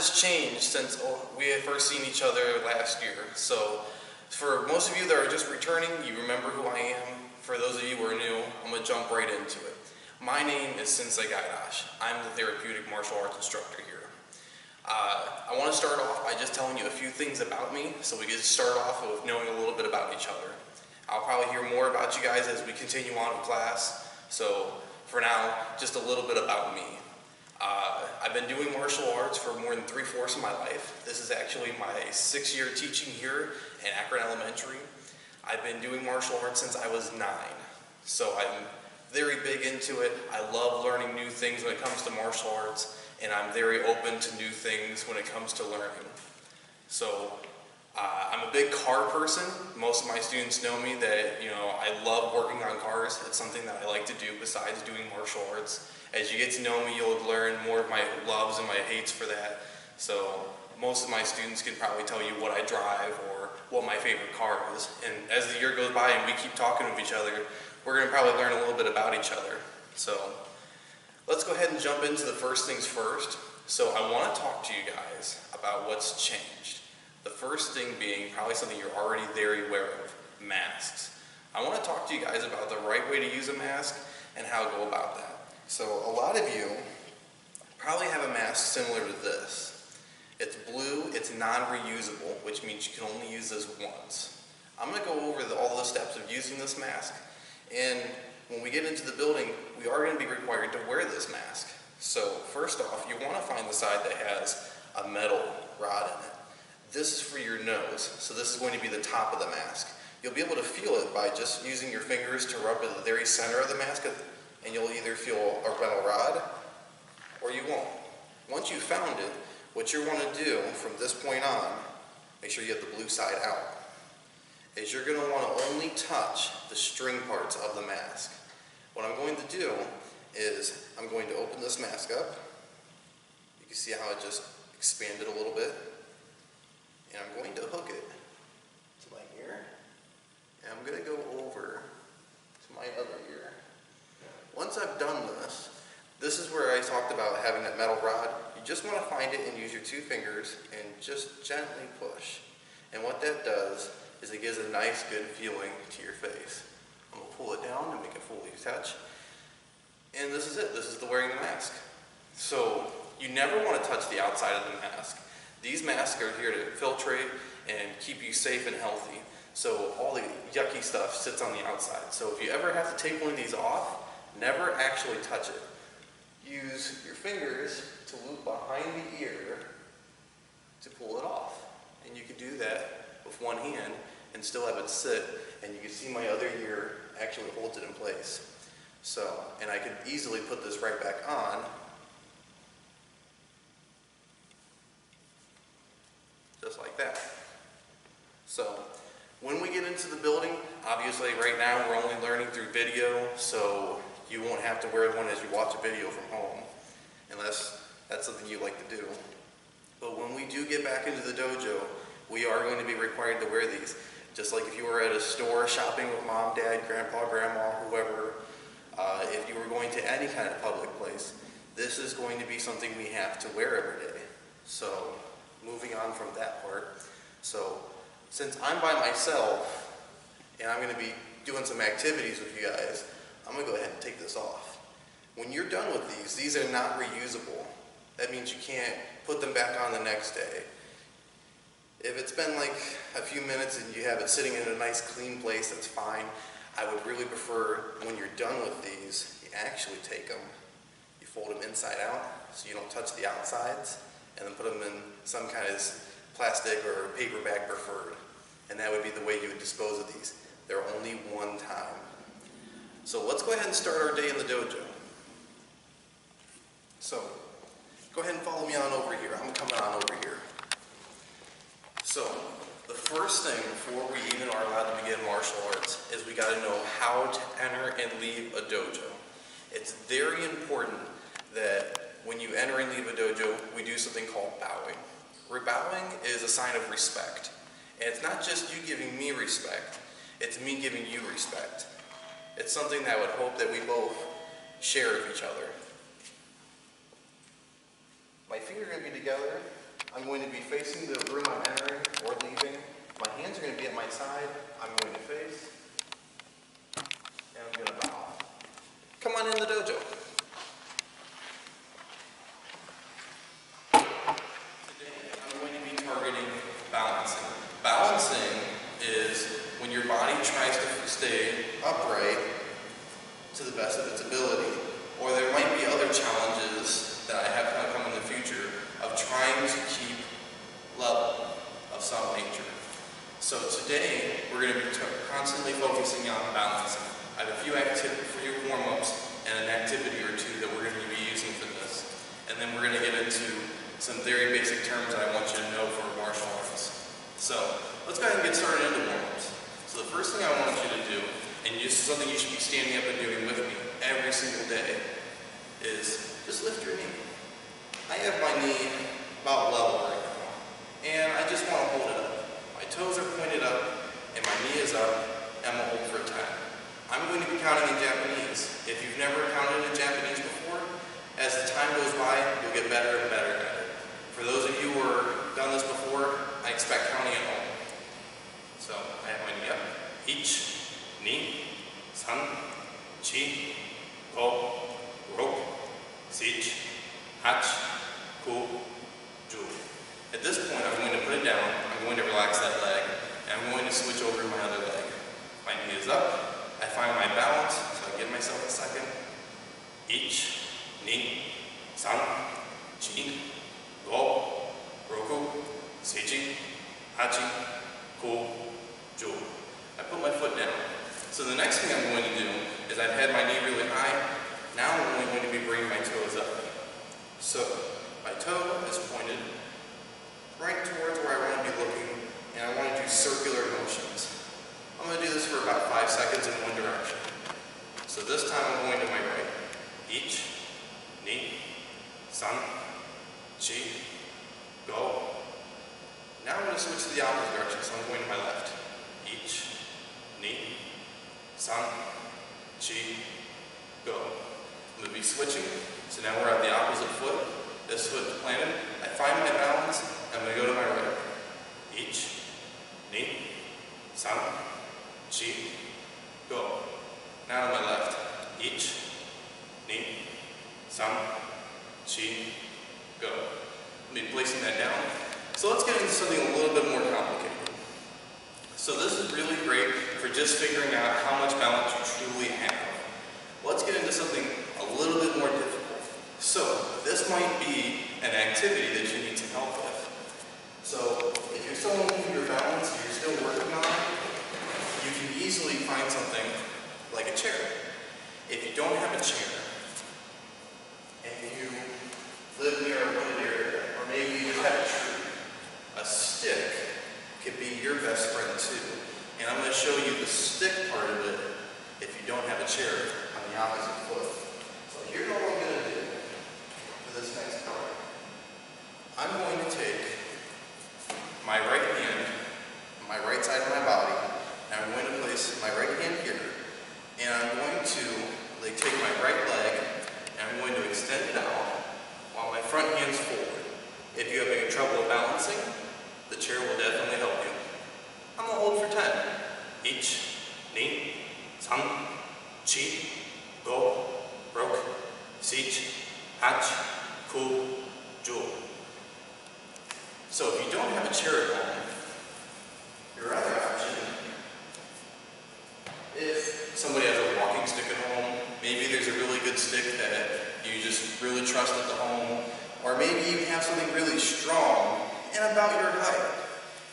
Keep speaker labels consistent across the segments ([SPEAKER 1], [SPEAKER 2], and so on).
[SPEAKER 1] has changed since we had first seen each other last year. So for most of you that are just returning, you remember who I am. For those of you who are new, I'm going to jump right into it. My name is Sensei Gaidash. I'm the therapeutic martial arts instructor here. I want to start off by just telling you a few things about me so we can start off with knowing a little bit about each other. I'll probably hear more about you guys as we continue on in class. So for now, just a little bit about me. I've been doing martial arts for more than 3/4 of my life. This is actually my 6th year teaching here in Akron Elementary. I've been doing martial arts since I was 9. So I'm very big into it. I love learning new things when it comes to martial arts, and I'm very open to new things when it comes to learning. So I'm a big car person. Most of my students know me that, I love working on cars. It's something that I like to do besides doing martial arts. As you get to know me, you'll learn more of my loves and my hates for that. So most of my students can probably tell you what I drive or what my favorite car is. And as the year goes by and we keep talking with each other, we're going to probably learn a little bit about each other. So let's go ahead and jump into the first things first. So I want to talk to you guys about what's changed. The first thing being probably something you're already very aware of, masks. I want to talk to you guys about the right way to use a mask and how to go about that. So a lot of you probably have a mask similar to this. It's blue, it's non-reusable, which means you can only use this once. I'm going to go over all the steps of using this mask, and when we get into the building, we are going to be required to wear this mask. So first off, you want to find the side that has a metal rod in it. This is for your nose, so this is going to be the top of the mask. You'll be able to feel it by just using your fingers to rub at the very center of the mask, and you'll either feel a metal rod or you won't. Once you've found it, what you want to do from this point on, make sure you have the blue side out, is you're going to want to only touch the string parts of the mask. What I'm going to do is I'm going to open this mask up. You can see how it just expanded a little bit. And I'm going to hook it to my ear, and I'm going to go over to my other ear. Once I've done this, this is where I talked about having that metal rod. You just want to find it and use your 2 fingers and just gently push. And what that does is it gives a nice, good feeling to your face. I'm going to pull it down to make it fully touch. And this is it. This is the wearing the mask. So you never want to touch the outside of the mask. These masks are here to filtrate and keep you safe and healthy. So all the yucky stuff sits on the outside. So if you ever have to take one of these off, never actually touch it. Use your fingers to loop behind the ear to pull it off. And you can do that with one hand and still have it sit, and you can see my other ear actually holds it in place. So, and I could easily put this right back on. Just like that. So when we get into the building, obviously right now we're only learning through video, so you won't have to wear one as you watch a video from home, unless that's something you like to do. But when we do get back into the dojo, we are going to be required to wear these. Just like if you were at a store shopping with mom, dad, grandpa, grandma, whoever, if you were going to any kind of public place, this is going to be something we have to wear every day. So moving on from that part, so since I'm by myself and I'm going to be doing some activities with you guys, I'm going to go ahead and take this off. When you're done with these are not reusable. That means you can't put them back on the next day. If it's been like a few minutes and you have it sitting in a nice clean place, that's fine. I would really prefer when you're done with these, you actually take them, you fold them inside out so you don't touch the outsides, and then put them in some kind of plastic or paper bag preferred. And that would be the way you would dispose of these. They're only one time. So let's go ahead and start our day in the dojo. So go ahead and follow me on over here. I'm coming on over here. So the first thing before we even are allowed to begin martial arts is we got to know how to enter and leave a dojo. It's very important that when you enter and leave a dojo, we do something called bowing. Bowing is a sign of respect. And it's not just you giving me respect, it's me giving you respect. It's something that I would hope that we both share with each other. My feet are going to be together, I'm going to be facing the room I'm entering or leaving. My hands are going to be at my side. I'm going to face, and I'm going to bow. Come on in the dojo. Today, I'm going to be targeting balancing. Balancing is when your body tries to stay upright to the best of its ability, or there might be other challenges that I have come in the future of trying to keep level of some nature. So today, we're going to be constantly focusing on balancing. I have a few warm-ups and an activity or two that we're going to be using for this. And then we're going to get into some very basic terms that I want you to know for martial arts. So, let's go ahead and get started into warm-ups. So the first thing I want you to do, and this is something you should be standing up and doing with me every single day, is just lift your knee. I have my knee about level right now, and I just want to hold it up. My toes are pointed up, and my knee is up, and I'm going to hold for 10. I'm going to be counting in Japanese. If you've never counted in Japanese before, as the time goes by, you'll get better and better at it. For those of you who have done this before, I expect counting at home. So, I have my knee up. Ich, ni, san, chi, go, rope, sich, hach, ku, ju. At this point, I'm going to put it down, I'm going to relax that leg, and I'm going to switch over to my other leg. My knee is up, I find my balance, so I give myself a second. Ich, ni, san, chi, go, roku, seiji, hachi, ku, ju. I put my foot down. So the next thing I'm going to do is I've had my knee really high, now I'm only going to be bringing my toes up. So, my toe is pointed right towards where I want to be looking, and I want to do circular motions. I'm going to do this for about 5 seconds in one direction. So this time I'm going to my right. Ich, ni, san, chi, go. Now I'm going to switch to the opposite direction, so I'm going to my left. Ich, ni, san, chi, go. I'm going to be switching, so now we're at the opposite foot. This foot is planted. I find my balance, I'm going to go to my right. Ich, ni, san, chi, go. Now to my left. Ich, ni, san, chi, go. I'll be placing that down. So let's get into something a little bit more complicated. So this is really great for just figuring out how much balance you truly have. Let's get into something a little bit more difficult. So this might be an activity that you need some help with. So if you're still looking for your balance and you're still working on it, you can easily find something like a chair. If you don't have a chair, and you live near a wooded area, or maybe you just have a tree, a stick could be your best friend too. And I'm going to show you the stick part of it if you don't have a chair on the opposite foot. So here's what I'm going to do for this next part. I'm going to take my right hand, my right side of my body, and I'm going to place my right hand here, and I'm going to take my right leg, and I'm going to extend it out while my front hand's forward. If you're having trouble balancing, the chair will definitely help you. I'm going to hold for 10. Ich, ni, san, chi, go, rok, sich, hach, ku, ju. So if you don't have a chair at home, your other option, if somebody has a walking stick at home, maybe there's a really good stick that you just really trust at the home, or maybe you have something really strong and about your height.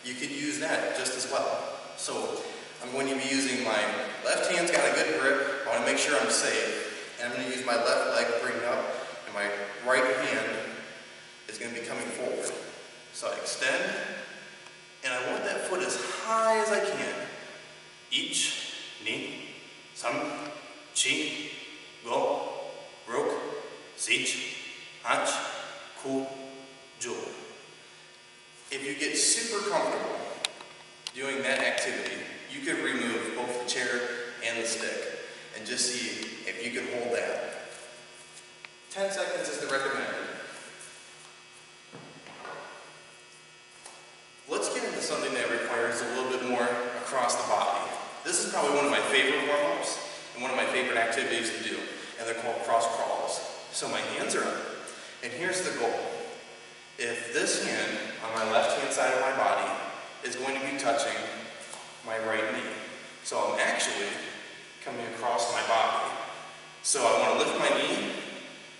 [SPEAKER 1] You could use that just as well. So I'm going to be using my left hand's got a good grip. I want to make sure I'm safe. And I'm going to use my left leg to bring it up, and my right hand is going to be coming forward. So I extend, and I want that foot as high as I can. Ich, ni, san, chi, go, rok, sich, hach, ku, ju. If you get super comfortable doing that activity, you could remove both the chair and the stick and just see if you can hold that. 10 seconds is the recommended. across the body. This is probably one of my favorite warm-ups and one of my favorite activities to do, and they're called cross crawls. So my hands are up, and here's the goal. If this hand on my left-hand side of my body is going to be touching my right knee, so I'm actually coming across my body. So I want to lift my knee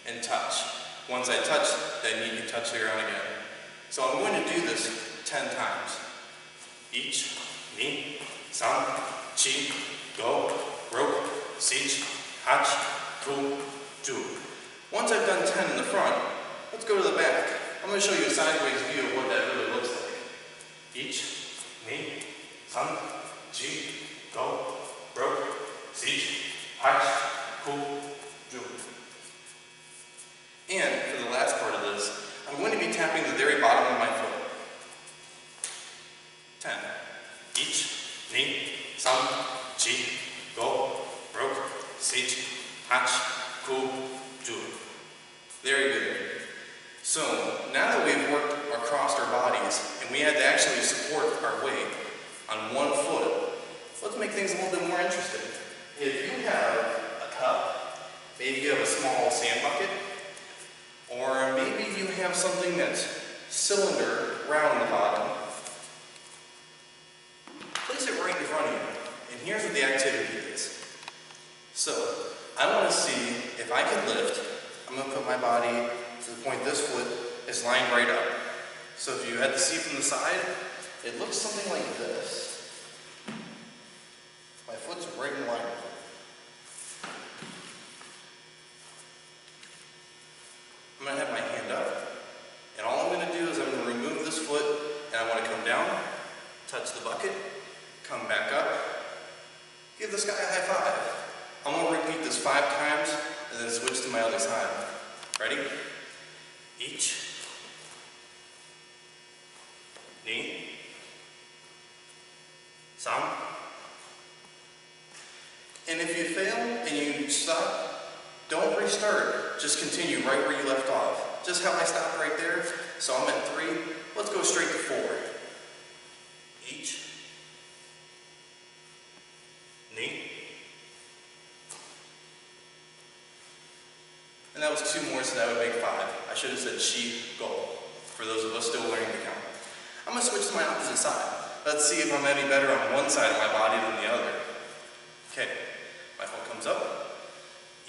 [SPEAKER 1] and touch. Once I touch, that knee can touch the ground again. So I'm going to do this 10 times. Ich, ni, san, chi, go, rok, sich, hach, ku, ju. Once I've done 10 in the front, let's go to the back. I'm going to show you a sideways view of what that really looks like. Ich, ni, san, chi, go, rok, sich, hach, ku, ju. And for the last part of this, I'm going to be tapping the very bottom of my foot. 10. Ich, ni, san, chi, go, rok, sich, hach, ku, ju. Very good. So, now that we've worked across our bodies, and we had to actually support our weight on one foot, let's make things a little bit more interesting. If you have a cup, maybe you have a small sand bucket, or maybe you have something that's cylinder, round on the bottom, place it right in front of you. And here's what the activity is. So, I want to see if I can lift. I'm going to put my body to the point this foot is lined right up. So if you had to see from the side, it looks something like this. My foot's right in line with it. I'm going to have my hand up, and all I'm going to do is I'm going to remove this foot, and I want to come down, touch the bucket, come back up, give this guy a high five. I'm going to repeat this 5 times, and then switch to my other side. Ready? Ich, ni, san. And if you fail and you stop, don't restart. Just continue right where you left off. Just how I stopped right there. So I'm at 3. Let's go straight to 4. Ich, ni. And that was 2 more, so that would make 5. I should have said she, go, for those of us still learning to count. I'm going to switch to my opposite side. Let's see if I'm any better on one side of my body than the other. Okay, my foot comes up.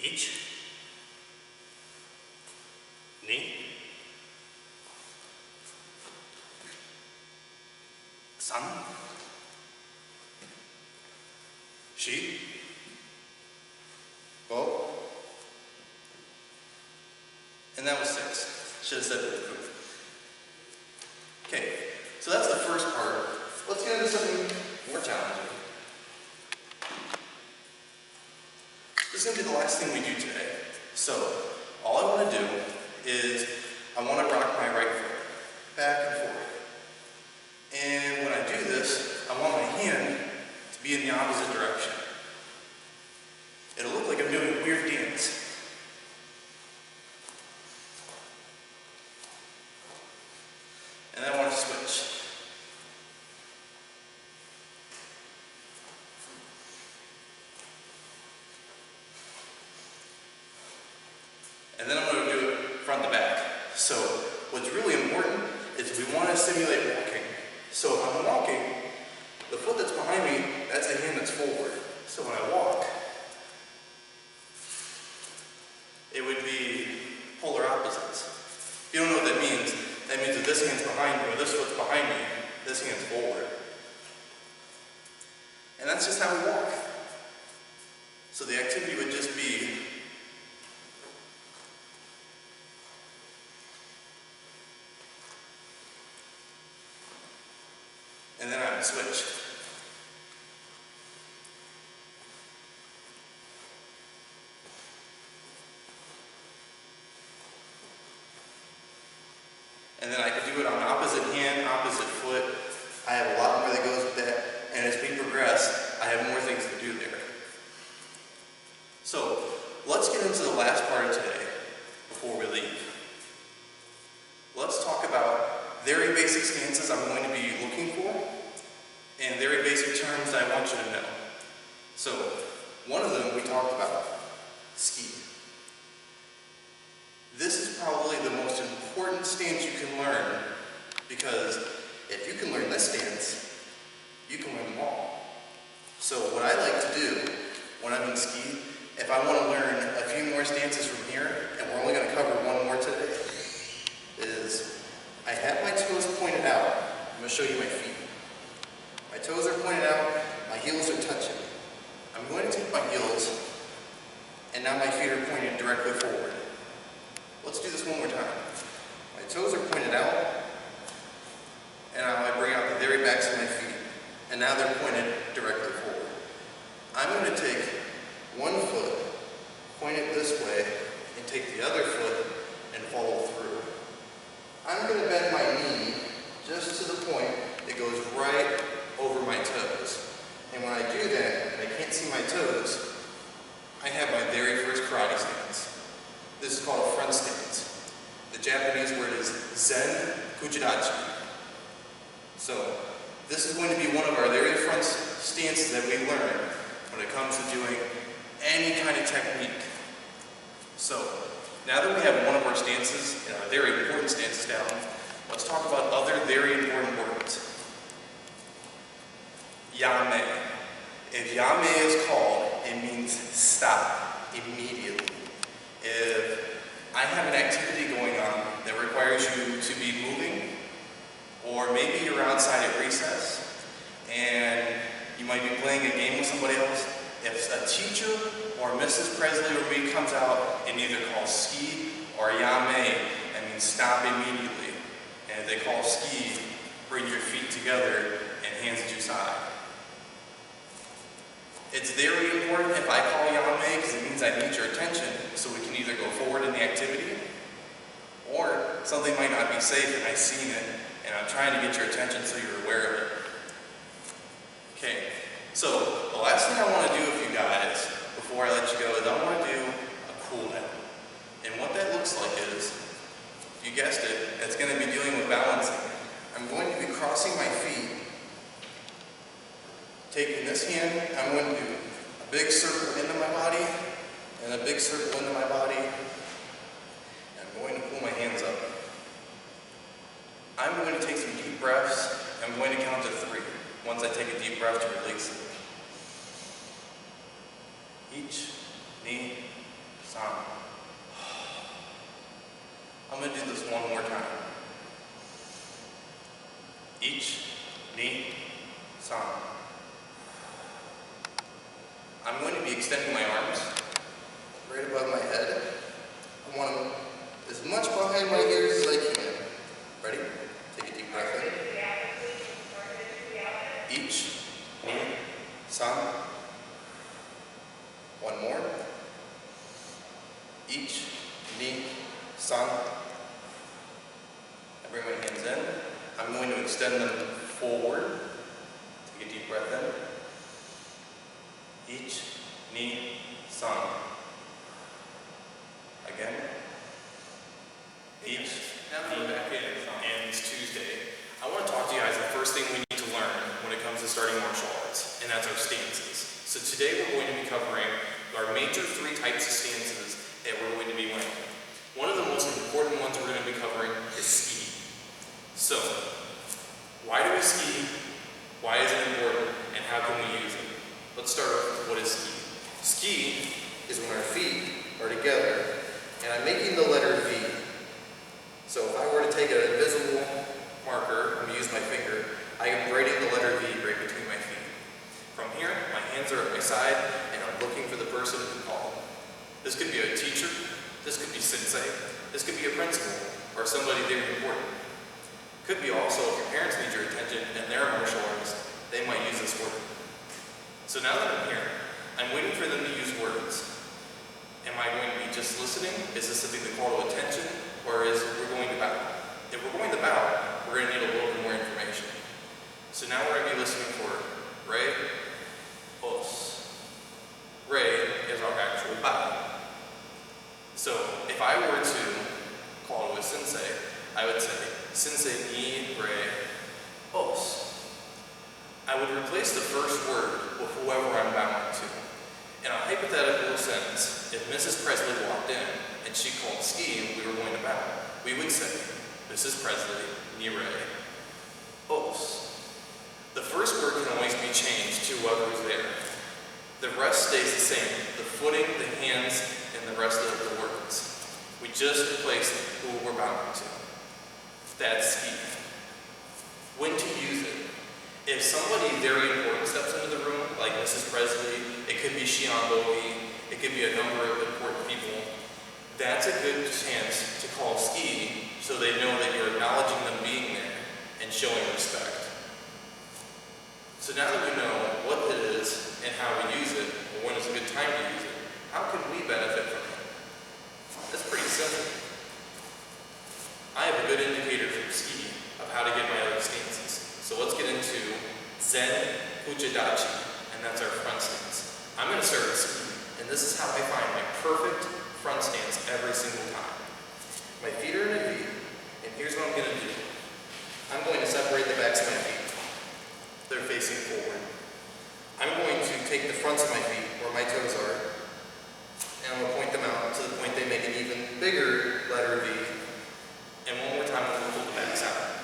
[SPEAKER 1] Ich, ni, san, she, go. And that was 6. Should have said it. Okay, so that's the first part. Let's get into something more challenging. This is going to be the last thing we do today. So, all I want to do is, I want to rock my right foot back and forth. And when I do this, I want my hand to be in the opposite direction. It'll look like I'm doing a weird dance. And then I want to switch. And then I'm going to do it front to back. So what's really important is we want to simulate walking. So if I'm walking, the foot that's behind me, that's a hand that's forward. So when I walk, it would be polar opposites. If you don't know what that means that this hand's behind me, or this foot's behind me, this hand's forward. And that's just how we walk. So the activity would just be and then I would switch. And then I could do it on opposite hand, opposite foot. I have a lot more that goes with that. And as we progress, I have more things to do there. So let's get into the last part of today before we leave. Let's talk about very basic stances I'm going to be looking for and very basic terms that I want you to know. So, one of them we talked about, ski. This is probably the most important stance you can learn, because if you can learn this stance, you can learn them all. So what I like to do when I'm in ski, if I want to learn a few more stances from here, and we're only going to cover one more today, is I have my toes pointed out. I'm going to show you my feet. My toes are pointed out, my heels are touching. I'm going to take my heels, and now my feet are pointed directly forward. Let's do this one more time. My toes are pointed out, and now I bring out the very backs of my feet, and now they're pointed directly forward. I'm going to take one foot, point it this way, and take the other foot and follow through. I'm going to bend my knee just to the point it goes right over my toes. And when I do that, and I can't see my toes, I have my very first karate stance. This is called a front stance. The Japanese word is Zen Kujidachi. So, this is going to be one of our very front stances that we learn when it comes to doing any kind of technique. So, now that we have one of our stances, and our very important stances down, let's talk about other very important words. Yame. If yame is called, it means stop immediately. If I have an activity going on that requires you to be moving, or maybe you're outside at recess and you might be playing a game with somebody else, if a teacher or Mrs. Presley or me comes out and either calls ski or yame, that means stop immediately. And if they call ski, bring your feet together and hands at your side. It's very important if I call yame because it means I need your attention, so we can either go forward in the activity, or something might not be safe and I've seen it and I'm trying to get your attention so you're aware of it. Okay, so the last thing I want to do with you guys before I let you go is I want to do a cool down. And what that looks like is, you guessed it, it's going to be dealing with balancing. I'm going to be crossing my feet. Taking this hand, I'm going to do a big circle into my body, and a big circle into my body. And I'm going to pull my hands up. I'm going to take some deep breaths. I'm going to count to 3. Once I take a deep breath to release it. Each, ni, san. I'm going to do this one more time. Each, ni, san. I'm going to be extending my arms right above my head. I want them as much behind my ears as I can. Ready? Take a deep breath in. Each, ni, san. One more. Each, ni, san. I bring my hands in. I'm going to extend them forward. Take a deep breath in. Each, ni, san. Again. Each, now that we're back in, and it's Tuesday, I want to talk to you guys the first thing we need to learn when it comes to starting martial arts, and that's our stances. So today we're going to be covering our major 3 types of stances that we're going to be learning. One of the most important ones we're going to be covering is ski. So, why do we ski? Why is it important? And how can we use it? Let's start with what is ski. Ski is when our feet are together, and I'm making the letter V. So if I were to take an invisible marker, I'm going to use my finger, I am writing the letter V right between my feet. From here, my hands are at my side, and I'm looking for the person to call. This could be a teacher, this could be sensei, this could be a principal, or somebody very important. Could be also if your parents need your attention and they're a martial artist, they might use this word. So now that I'm here, I'm waiting for them to use words. Am I going to be just listening? Is this something to call to attention? Or is we're going to bow? If we're going to bow, we're going to need a little bit more information. So now we're going to be listening for re, os. Re is our actual bow. So if I were to call to a sensei, I would say, sensei ni re os. I would replace the first word with whoever I'm bowing to. In a hypothetical sense, if Mrs. Presley walked in and she called ski and we were going to bow, we would say, Mrs. Presley, ni re, os. The first word can always be changed to whoever's there. The rest stays the same, the footing, the hands, and the rest of the words. We just replace who we're bowing to. That's ski. When to use it. If somebody very important steps into the room, like Mrs. Presley, it could be Shion Bogi, it could be a number of important people, that's a good chance to call ski so they know that you're acknowledging them being there and showing respect. So now that we know what it is and how we use it, or when is a good time to use it, how can we benefit from it? That's pretty simple. I have a good indicator from ski of how to get my other stances. So let's get into Zen Kuchidachi, and that's our front stance. I'm going to start with ski, and this is how I find my perfect front stance every single time. My feet are in a V, and here's what I'm going to do. I'm going to separate the backs of my feet. They're facing forward. I'm going to take the fronts of my feet, where my toes are, and I'm going to point them out to the point they make an even bigger letter V. And one more time, I'm going to pull the backs out.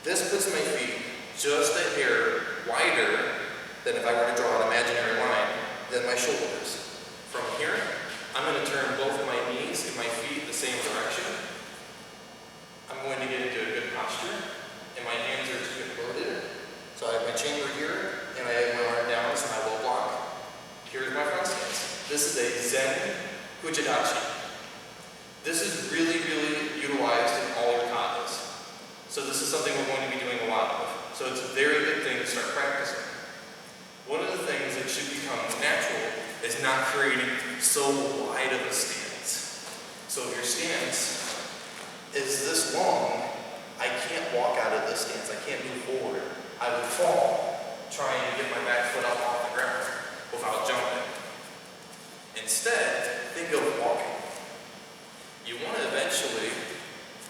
[SPEAKER 1] This puts my feet just a hair wider than if I were to draw an imaginary line than my shoulders. From here, I'm going to turn both my knees and my feet the same direction. I'm going to get into a good posture, and my hands are loaded. So I have my chamber here, and I have my arm down, so my low block. Here's my front stance. This is a Zen Kuchidachi. This is really, really utilized in all your katas. So this is something we're going to be doing a lot of. So it's a very good thing to start practicing. One of the things that should become natural is not creating so wide of a stance. So if your stance is this long, I can't walk out of this stance. I can't move forward. I would fall trying to get my back foot up off the ground without jumping. Instead, think of walking. You want to eventually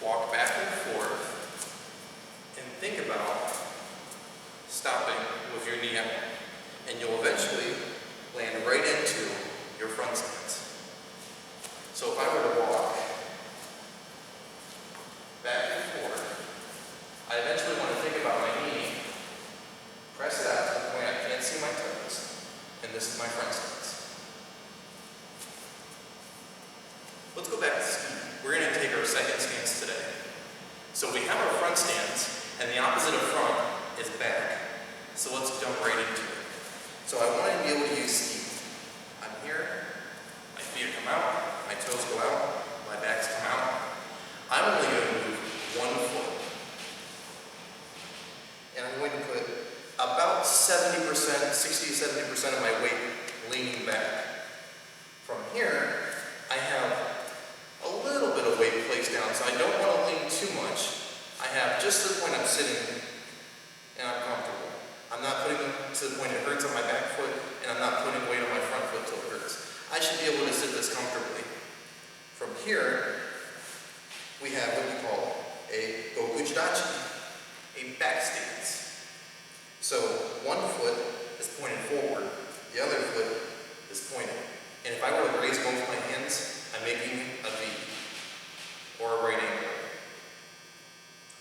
[SPEAKER 1] walk back and forth and think about stopping with your knee out. And you'll eventually land right into your front stance. So if I were to walk back and forth, I eventually want to think about my knee, press it out to the point I can't see my toes, and this is my front stance. Let's go back to ski. We're going to take our second stance today. So we have our front stance, and the opposite of front is back. So let's jump right into it. So I want to be able to use ski. I'm here, my feet come out, my toes go out, my backs come out. I'm only going to move one foot. And I'm going to put about 70%, 60 to 70% of my weight leaning back. From here, I have a little bit of weight placed down, so I don't want to lean too much. I have just to the point I'm sitting and I'm comfortable. I'm not putting it to the point it hurts on my back foot, and I'm not putting weight on my front foot till it hurts. I should be able to sit this comfortably. From here, we have what we call a Gokuchidachi, a back stance. So one foot is pointed forward, the other foot is pointed. And if I were to raise both my hands, I'm making a V, or a right angle,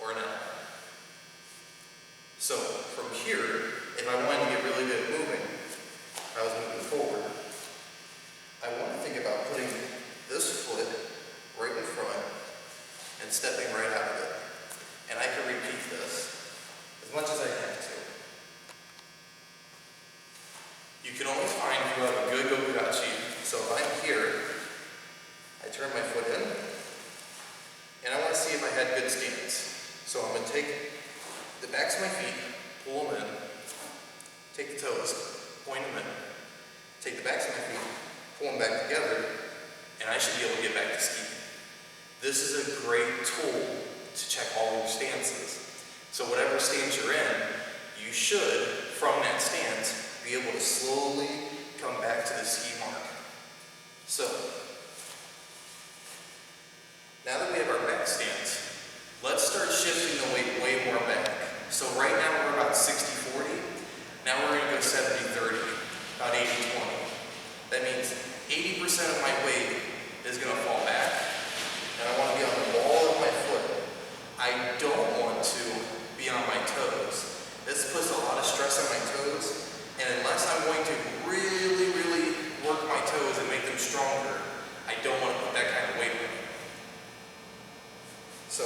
[SPEAKER 1] or an L. So from here, if I wanted to get really good at moving, I was moving forward. I want to think about putting this foot right in front and stepping right out of it. And I can repeat this as much as I have to. You can always find if you have a good Gokudachi. So if I'm here, I turn my foot in, and I want to see if I had good stance. So I'm going to take the backs of my feet, pull them in, take the toes, point them in, take the backs of my feet, pull them back together, and I should be able to get back to ski. This is a great tool to check all your stances. So whatever stance you're in, you should, from that stance, be able to slowly come back to the ski mark. So, now that we have our back stance, let's start shifting the weight way more back. So right now we're about 60-40. Now we're going to go 70-30, about 80-20. That means 80% of my weight is going to fall back, and I want to be on the ball of my foot. I don't want to be on my toes. This puts a lot of stress on my toes, and unless I'm going to really, really work my toes and make them stronger, I don't want to put that kind of weight on me. So,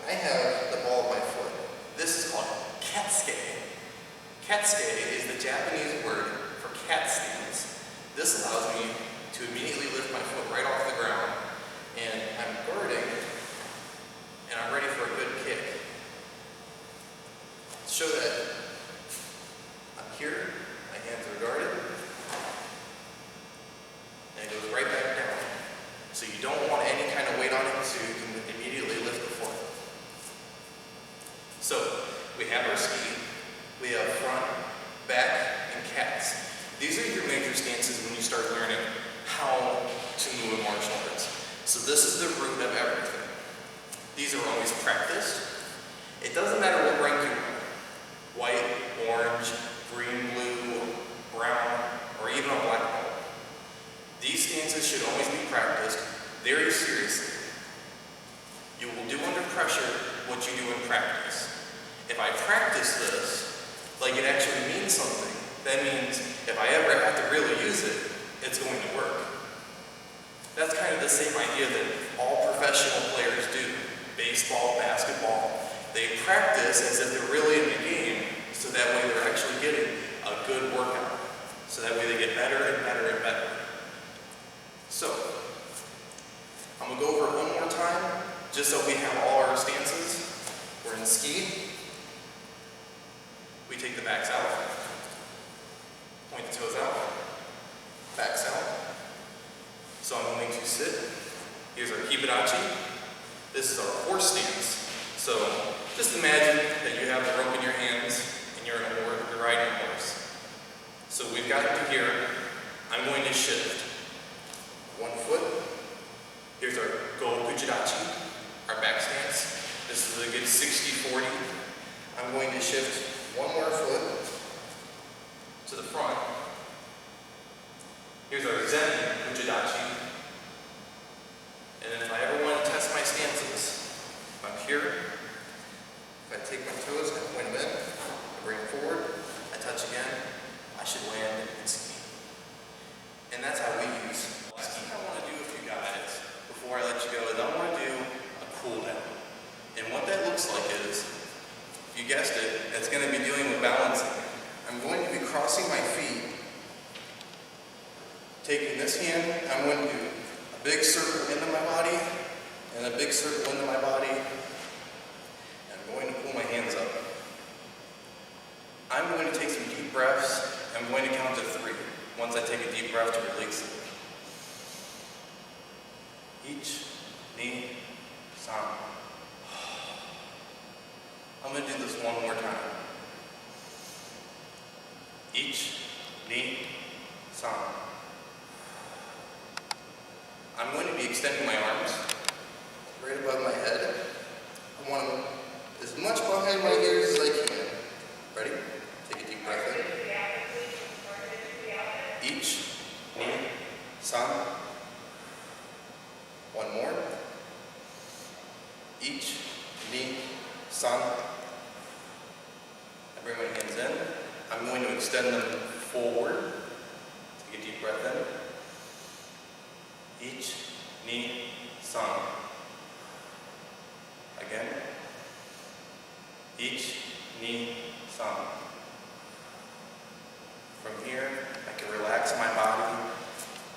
[SPEAKER 1] I have the ball of my foot. This is called Katsuki. Katsuki is the Japanese word for cat stance. This allows me to immediately lift my foot right off the ground, and I'm guarding, and I'm ready for a good kick. To show that I'm here, my hands are guarded, and it goes right back down. So you don't want any kind of weight on it, so you can immediately lift the foot. So we have our ski, we have front, back, and cats. These are your major stances when you start learning how to move in martial arts. So this is the root of everything. These are always practiced. It doesn't matter what rank you are. White, orange, green, blue, brown, or even a black belt. These stances should always be practiced very seriously. You will do under pressure what you do in practice. If I practice this, like it actually means something, that means if I ever have to really use it, it's going to work. That's kind of the same idea that all professional players do. Baseball, basketball, they practice as if they're really in the game, so that way they're actually getting a good workout. So that way they get better and better and better. So, I'm going to go over it one more time, just so we have all our stances. We're in ski. We take the backs out, point the toes out, backs out. So I'm going to sit. Here's our Kibidachi. This is our horse stance. So just imagine that you have the rope in your hands and you're riding a horse. So we've got to here. I'm going to shift. One foot. Here's our Go Kuchidachi, our back stance. This is a good 60-40. I'm going to shift one more foot to the front. Here's our Zen Kuchidachi. And then if I ever want to test my stances, if I'm here, if I take my toes and I point them in, I bring them forward, I touch again, I should land and ski. And that's how we use. Last thing I want to do with you guys before I let you go is I want to do a cool down. And what that looks like is, you guessed it, it's going to be dealing with balancing. I'm going to be crossing my feet, taking this hand, I'm going to do a big circle into my body, and a big circle into my body, and I'm going to pull my hands up. I'm going to take some deep breaths, I'm going to count to 3, once I take a deep breath to release it. Each, knee, san. I'm going to do this one more time. Each, knee, san. I'm going to be extending my arms right above my head. I want them as much behind my ears as I can. Ready? Take a deep breath in. Each, knee, san. One more. Each, knee, san. I bring my hands in. I'm going to extend them forward. Take a deep breath in. Each, knee, san. Again. Each, knee, san. From here, I can relax my body,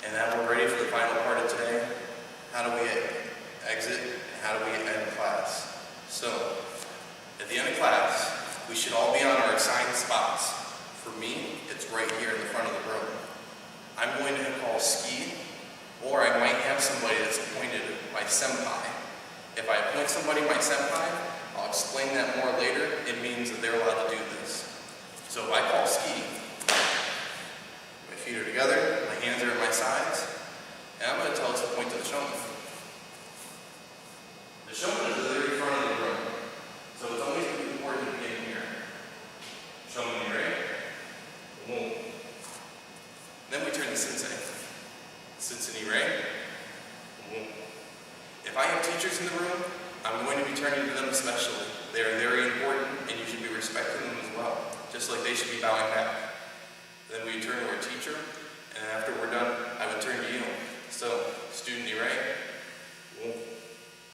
[SPEAKER 1] and now we're ready for the final part of today. How do we exit, and how do we end class? So, at the end of class, we should all be on our assigned spots. For me, it's right here in the front of the room. I'm going to call ski, or I might have somebody that's appointed my senpai. If I appoint somebody my senpai, I'll explain that more later. It means that they're allowed to do this. So if I call ski, my feet are together, my hands are at my sides, and I'm going to tell us to point to the showman. The showman is at the very front of the room, so it's always important to get in here. Showman, you ready? Boom. Cincinnati Ray. If I have teachers in the room, I'm going to be turning to them especially. They are very important, and you should be respecting them as well, just like they should be bowing back. Then we turn to our teacher, and after we're done, I would turn to you. So, student Ray.